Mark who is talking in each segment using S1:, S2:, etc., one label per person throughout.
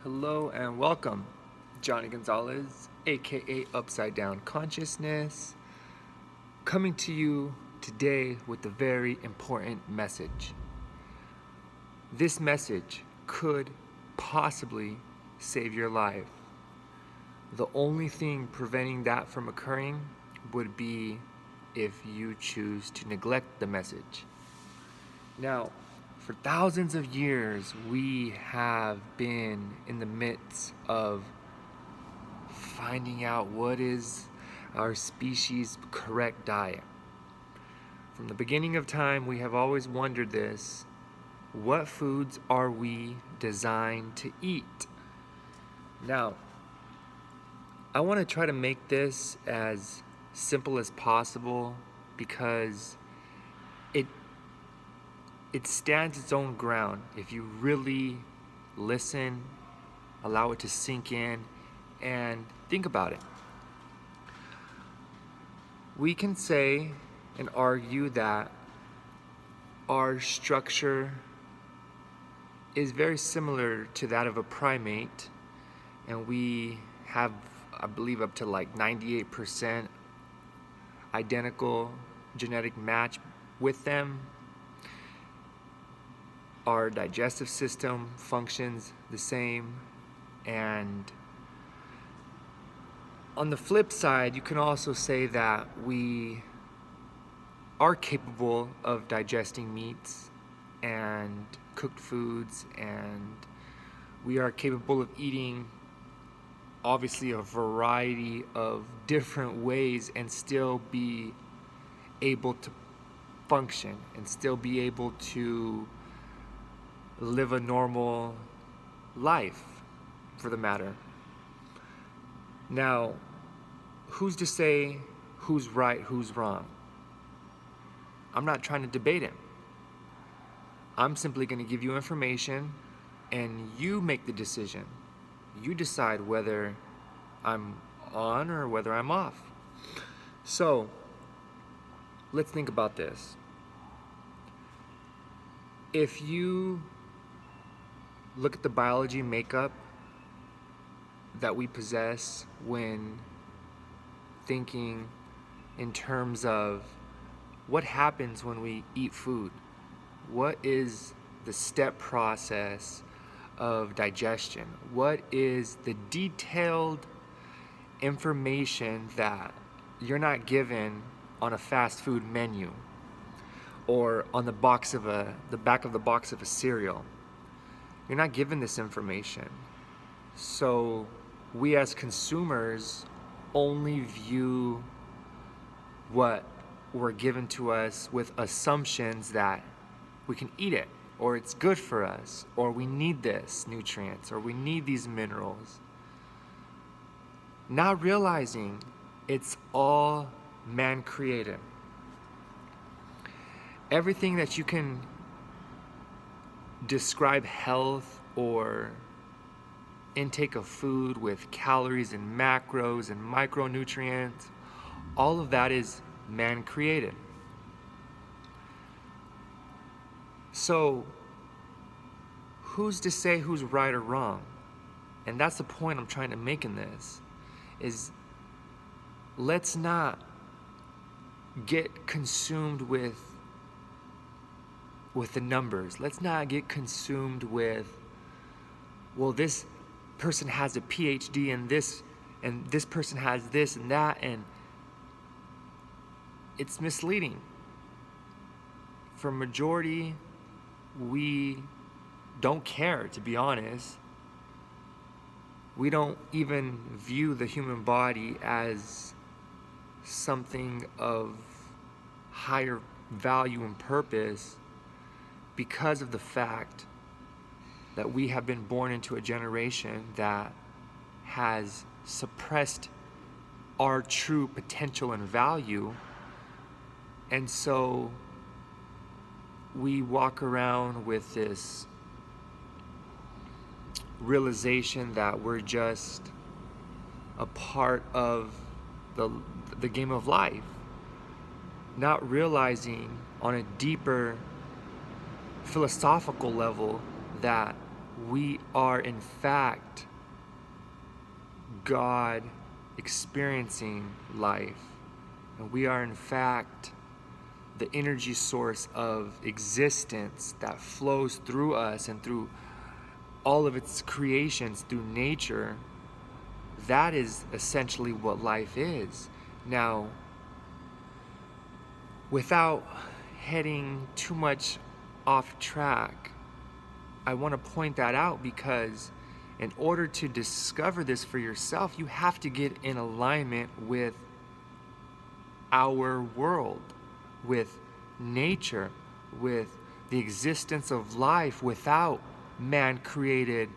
S1: Hello and welcome, Johnny Gonzalez, aka Upside Down Consciousness, coming to you today with a very important message. This message could possibly save your life. The only thing preventing that from occurring would be if you choose to neglect the message. Now, for thousands of years, we have been in the midst of finding out what is our species' correct diet. From the beginning of time, we have always wondered this: what foods are we designed to eat? Now, I want to try to make this as simple as possible because it stands its own ground if you really listen, allow it to sink in, and think about it. We can say and argue that our structure is very similar to that of a primate, and we have, I believe, up to like 98% identical genetic match with them. Our digestive system functions the same, and on the flip side, you can also say that we are capable of digesting meats and cooked foods, and we are capable of eating obviously a variety of different ways and still be able to function and still be able to live a normal life, for the matter. Now, who's to say who's right, who's wrong? I'm not trying to debate it. I'm simply going to give you information and you make the decision. You decide whether I'm on or whether I'm off. So, let's think about this. If you look at the biology makeup that we possess when thinking in terms of what happens when we eat food, what is the step process of digestion, what is the detailed information that you're not given on a fast food menu or on the back of the box of a cereal. You're not given this information. So we as consumers only view what were given to us with assumptions that we can eat it, or it's good for us, or we need this nutrients, or we need these minerals. Not realizing it's all man created. Everything that you can describe health or intake of food with calories and macros and micronutrients, all of that is man created. So who's to say who's right or wrong? And that's the point I'm trying to make in this, is let's not get consumed with the numbers. Let's not get consumed with, well, this person has a PhD in this, and this person has this and that, and it's misleading. For majority, we don't care, to be honest. We don't even view the human body as something of higher value and purpose because of the fact that we have been born into a generation that has suppressed our true potential and value. And so we walk around with this realization that we're just a part of the game of life, not realizing on a deeper philosophical level that we are in fact God experiencing life. And we are in fact the energy source of existence that flows through us and through all of its creations, through nature. That is essentially what life is. Now, without heading too much off track, I want to point that out because in order to discover this for yourself, you have to get in alignment with our world, with nature, with the existence of life without man-created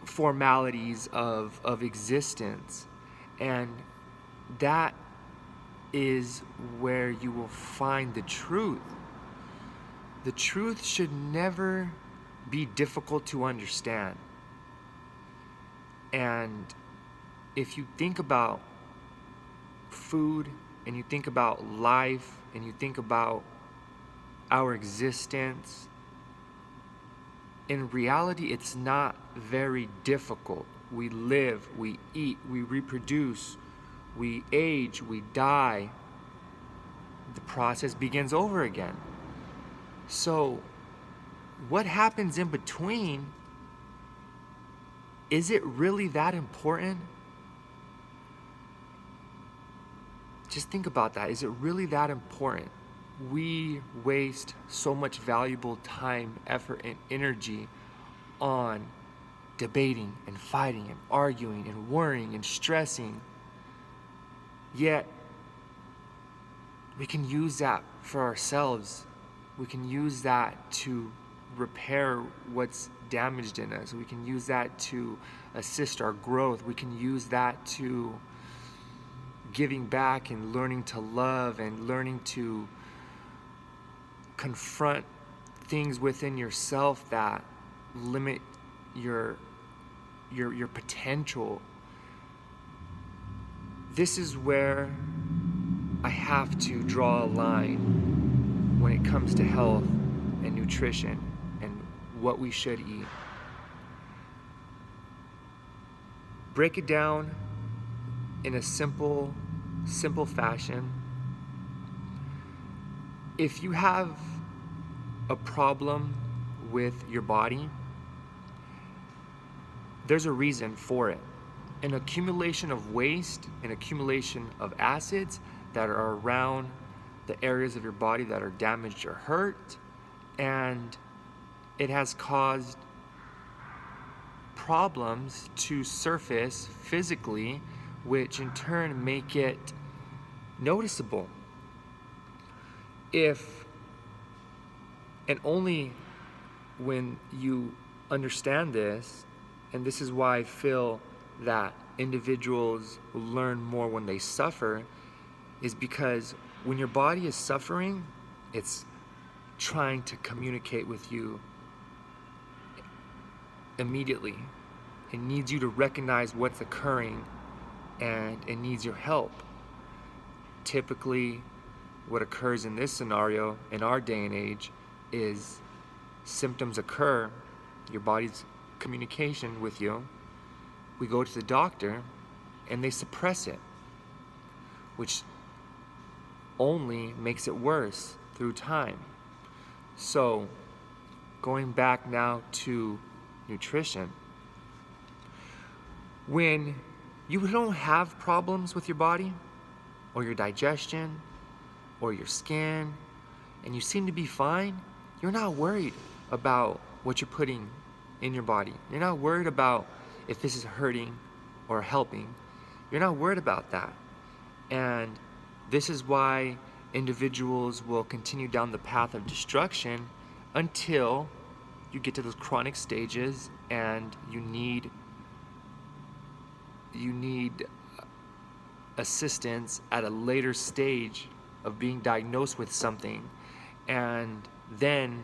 S1: formalities of existence. And that is where you will find the truth. The truth should never be difficult to understand. And if you think about food and you think about life and you think about our existence, in reality, it's not very difficult. We live, we eat, we reproduce, we age, we die. The process begins over again. So, what happens in between, is it really that important? Just think about that. Is it really that important? We waste so much valuable time, effort, and energy on debating and fighting and arguing and worrying and stressing. Yet, we can use that for ourselves. We can use that to repair what's damaged in us. We can use that to assist our growth. We can use that to giving back and learning to love and learning to confront things within yourself that limit your potential. This is where I have to draw a line when it comes to health and nutrition and what we should eat. Break it down in a simple fashion. If you have a problem with your body, there's a reason for it. An accumulation of waste, an accumulation of acids that are around the areas of your body that are damaged or hurt, and it has caused problems to surface physically, which in turn make it noticeable. If and only when you understand this, and this is why I feel that individuals learn more when they suffer, is because when your body is suffering, it's trying to communicate with you immediately. It needs you to recognize what's occurring and it needs your help. Typically, what occurs in this scenario in our day and age is symptoms occur, your body's communication with you, we go to the doctor and they suppress it, which only makes it worse through time. So, going back now to nutrition, when you don't have problems with your body or your digestion or your skin and you seem to be fine, you're not worried about what you're putting in your body. You're not worried about if this is hurting or helping. You're not worried about that. And this is why individuals will continue down the path of destruction until you get to those chronic stages and you need assistance at a later stage of being diagnosed with something, and then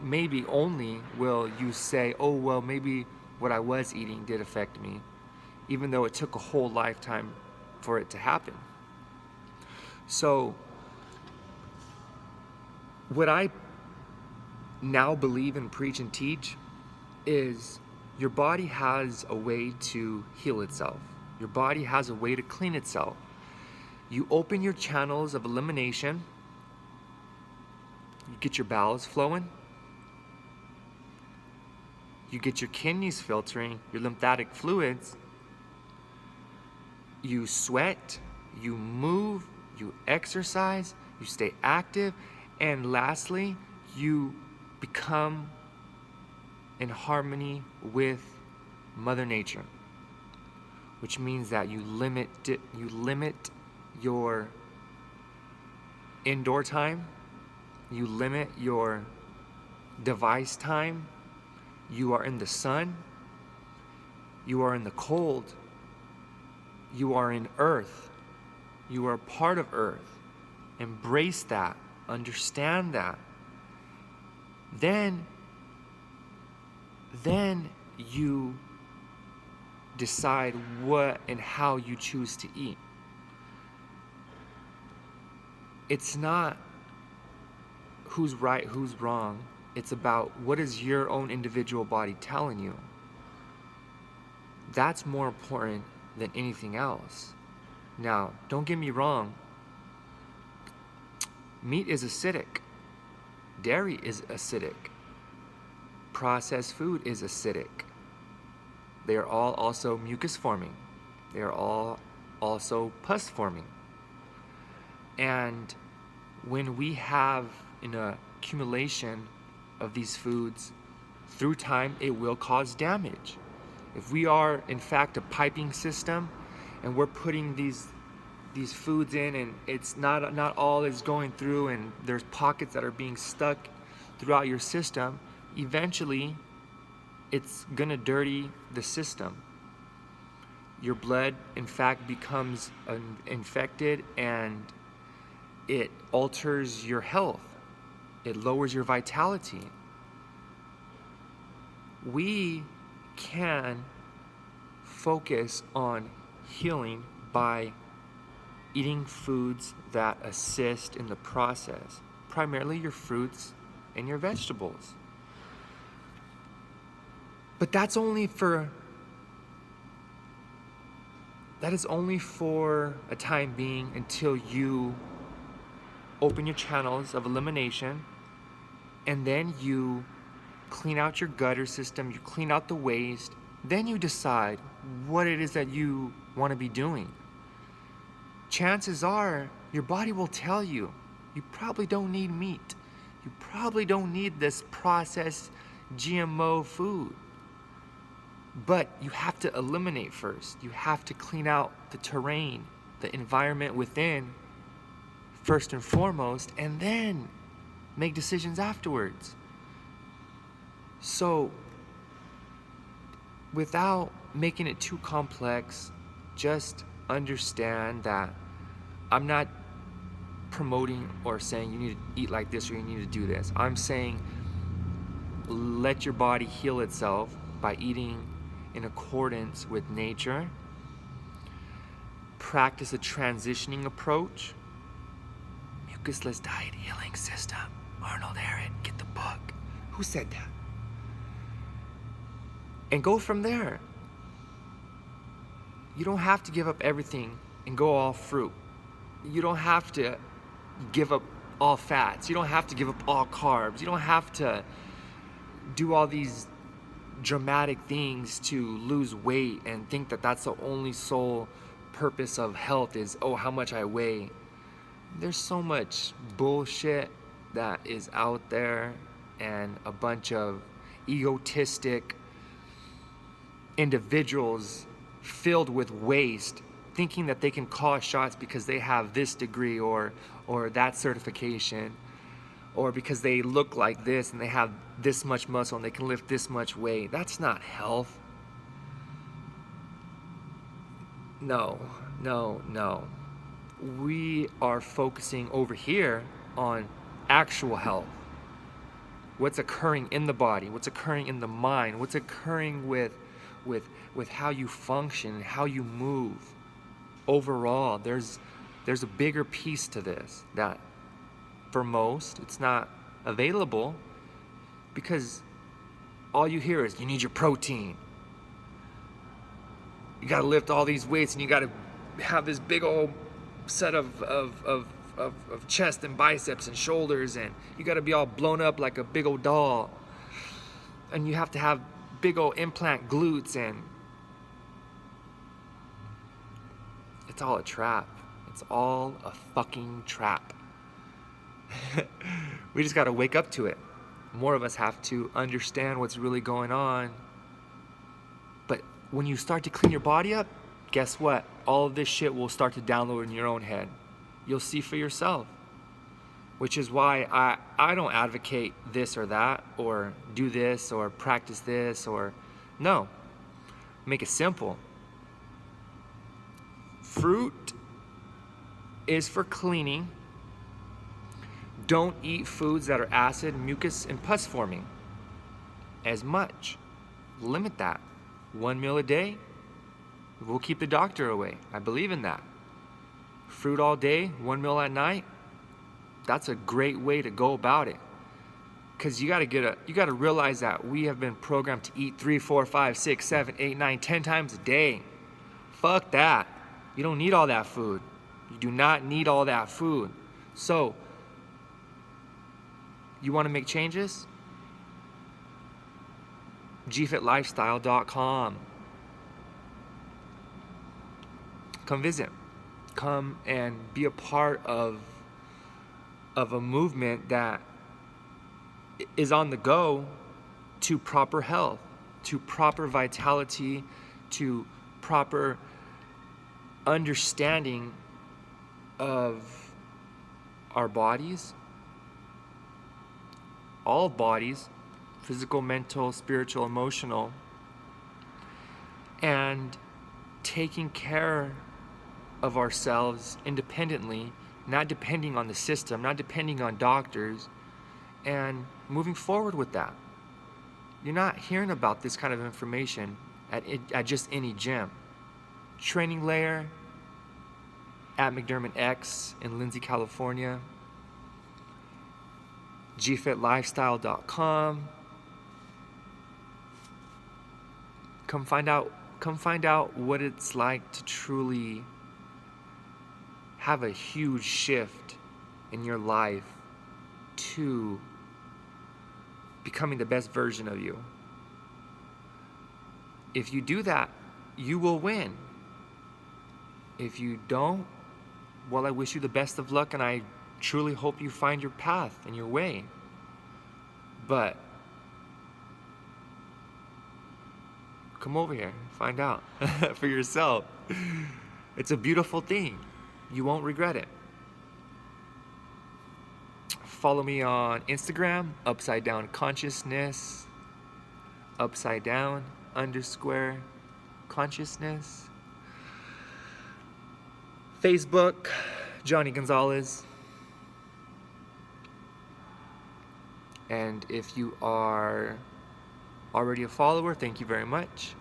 S1: maybe only will you say, oh well, maybe what I was eating did affect me, even though it took a whole lifetime for it to happen. So what I now believe and preach and teach is your body has a way to heal itself. Your body has a way to clean itself. You open your channels of elimination, you get your bowels flowing, you get your kidneys filtering, your lymphatic fluids, you sweat, you move, you exercise, you stay active, and lastly, you become in harmony with Mother Nature, which means that you limit your indoor time, you limit your device time, you are in the sun, you are in the cold, you are in earth, you are part of earth. Embrace that, understand that. Then you decide what and how you choose to eat. It's not who's right, who's wrong. It's about what is your own individual body telling you. That's more important than anything else. Now, don't get me wrong. Meat is acidic. Dairy is acidic. Processed food is acidic. They are all also mucus forming. They are all also pus forming. And when we have an accumulation of these foods through time, it will cause damage. If we are in fact a piping system and we're putting these foods in and it's not all is going through and there's pockets that are being stuck throughout your system, eventually it's gonna dirty the system. Your blood in fact becomes infected and it alters your health. It lowers your vitality. We can focus on healing by eating foods that assist in the process, primarily your fruits and your vegetables. But that is only for a time being until you open your channels of elimination and then you clean out your gutter system, you clean out the waste, then you decide what it is that you want to be doing. Chances are your body will tell you, you probably don't need meat. You probably don't need this processed GMO food. But you have to eliminate first. You have to clean out the terrain, the environment within, first and foremost, and then make decisions afterwards. So, without making it too complex, just understand that I'm not promoting or saying you need to eat like this or you need to do this. I'm saying let your body heal itself by eating in accordance with nature. Practice a transitioning approach. Mucusless Diet Healing System. Arnold Ehret, get the book. Who said that? And go from there. You don't have to give up everything and go all fruit. You don't have to give up all fats. You don't have to give up all carbs. You don't have to do all these dramatic things to lose weight and think that that's the only sole purpose of health is, oh, how much I weigh. There's so much bullshit that is out there and a bunch of egotistic individuals filled with waste thinking that they can call shots because they have this degree or that certification, or because they look like this and they have this much muscle and they can lift this much weight. That's not health. No. We are focusing over here on actual health. What's occurring in the body, what's occurring in the mind, what's occurring with how you function and how you move. Overall, there's a bigger piece to this that for most it's not available Because all you hear is, you need your protein. You gotta lift all these weights, and you gotta have this big old set of chest and biceps and shoulders, and you gotta be all blown up like a big old doll. And you have to have big old implant glutes, and it's all a trap. It's all a fucking trap. We just gotta wake up to it. More of us have to understand what's really going on. But when you start to clean your body up, guess what? All of this shit will start to download in your own head. You'll see for yourself. Which is why I don't advocate this or that, or do this, or practice this, or no. Make it simple. Fruit is for cleaning. Don't eat foods that are acid, mucus, and pus forming as much. Limit that. 1 meal a day will keep the doctor away. I believe in that. Fruit all day, 1 meal at night. That's a great way to go about it. Because you gotta realize that we have been programmed to eat 3, 4, 5, 6, 7, 8, 9, 10 times a day. Fuck that. You don't need all that food. You do not need all that food. So, you want to make changes? gfitlifestyle.com. Come visit. Come and be a part of a movement that is on the go to proper health, to proper vitality, to proper understanding of our bodies, all bodies, physical, mental, spiritual, emotional, and taking care of ourselves independently, not depending on the system, not depending on doctors, and moving forward with that. You're not hearing about this kind of information at just any gym. Training Layer at McDermott X in Lindsay, California. gfitlifestyle.com. Come find out what it's like to truly have a huge shift in your life to becoming the best version of you. If you do that, you will win. If you don't, well, I wish you the best of luck, and I truly hope you find your path and your way. But come over here, find out for yourself. It's a beautiful thing. You won't regret it. Follow me on Instagram, Upside Down Consciousness, Upside Down _ Consciousness. Facebook, Johnny Gonzalez. And if you are already a follower, thank you very much.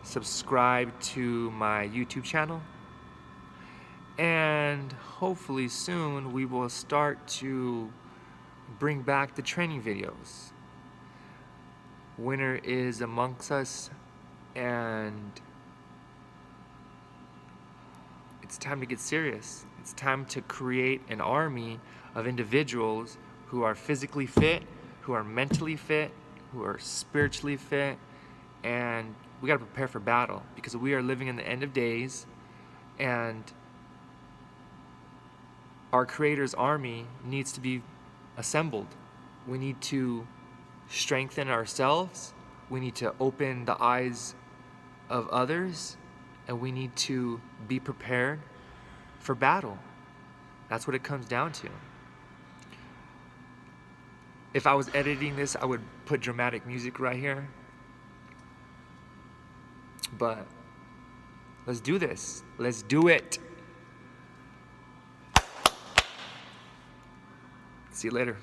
S1: Subscribe to my YouTube channel. And hopefully soon we will start to bring back the training videos. Winter is amongst us, and it's time to get serious. It's time to create an army of individuals who are physically fit, who are mentally fit, who are spiritually fit, and we got to prepare for battle, because we are living in the end of days, and our Creator's army needs to be assembled. We need to strengthen ourselves, we need to open the eyes of others, and we need to be prepared for battle. That's what it comes down to. If I was editing this, I would put dramatic music right here. But let's do this. Let's do it. See you later.